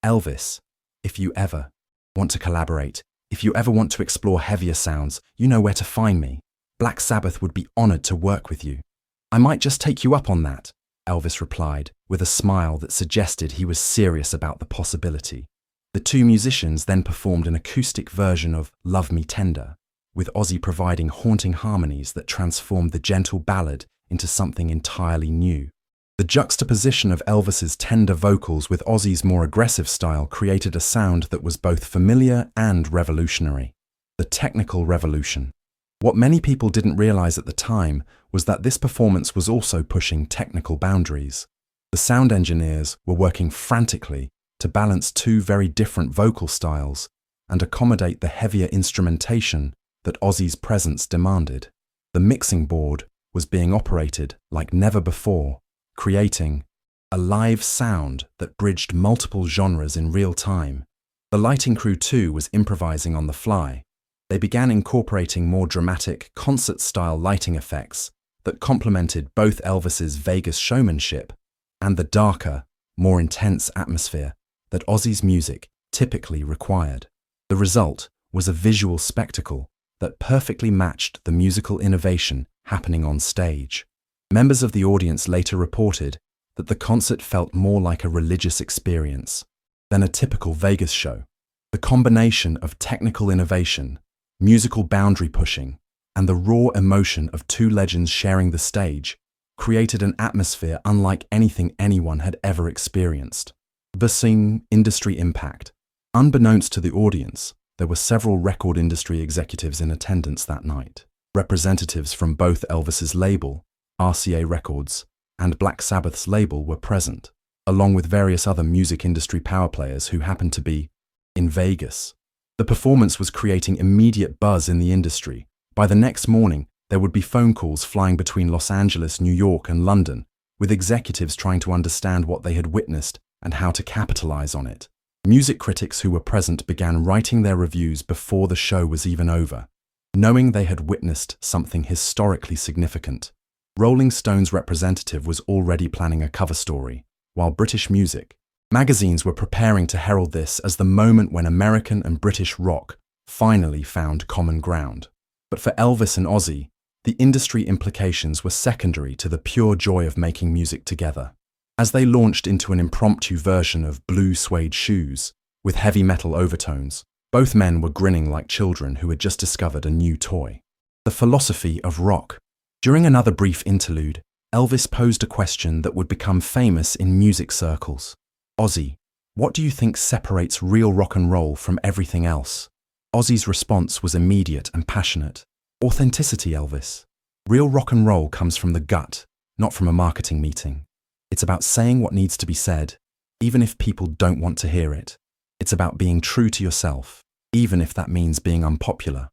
Elvis, if you ever want to collaborate, if you ever want to explore heavier sounds, you know where to find me. Black Sabbath would be honored to work with you. I might just take you up on that, Elvis replied, with a smile that suggested he was serious about the possibility. The two musicians then performed an acoustic version of Love Me Tender, with Ozzy providing haunting harmonies that transformed the gentle ballad into something entirely new. The juxtaposition of Elvis's tender vocals with Ozzy's more aggressive style created a sound that was both familiar and revolutionary. The technical revolution. What many people didn't realize at the time was that this performance was also pushing technical boundaries. The sound engineers were working frantically to balance two very different vocal styles and accommodate the heavier instrumentation that Ozzy's presence demanded. The mixing board was being operated like never before, creating a live sound that bridged multiple genres in real time. The lighting crew too was improvising on the fly. They began incorporating more dramatic, concert-style lighting effects that complemented both Elvis's Vegas showmanship and the darker, more intense atmosphere that Ozzy's music typically required. The result was a visual spectacle that perfectly matched the musical innovation happening on stage. Members of the audience later reported that the concert felt more like a religious experience than a typical Vegas show. The combination of technical innovation, musical boundary pushing, and the raw emotion of two legends sharing the stage created an atmosphere unlike anything anyone had ever experienced. The industry impact. Unbeknownst to the audience, there were several record industry executives in attendance that night. Representatives from both Elvis's label, RCA Records, and Black Sabbath's label were present, along with various other music industry power players who happened to be in Vegas. The performance was creating immediate buzz in the industry. By the next morning, there would be phone calls flying between Los Angeles, New York, and London, with executives trying to understand what they had witnessed and how to capitalize on it. Music critics who were present began writing their reviews before the show was even over, knowing they had witnessed something historically significant. Rolling Stone's representative was already planning a cover story, while British music magazines were preparing to herald this as the moment when American and British rock finally found common ground. But for Elvis and Ozzy, the industry implications were secondary to the pure joy of making music together. As they launched into an impromptu version of Blue Suede Shoes with heavy metal overtones, both men were grinning like children who had just discovered a new toy. The philosophy of rock. During another brief interlude, Elvis posed a question that would become famous in music circles. Ozzy, what do you think separates real rock and roll from everything else? Ozzy's response was immediate and passionate. Authenticity, Elvis. Real rock and roll comes from the gut, not from a marketing meeting. It's about saying what needs to be said, even if people don't want to hear it. It's about being true to yourself, even if that means being unpopular.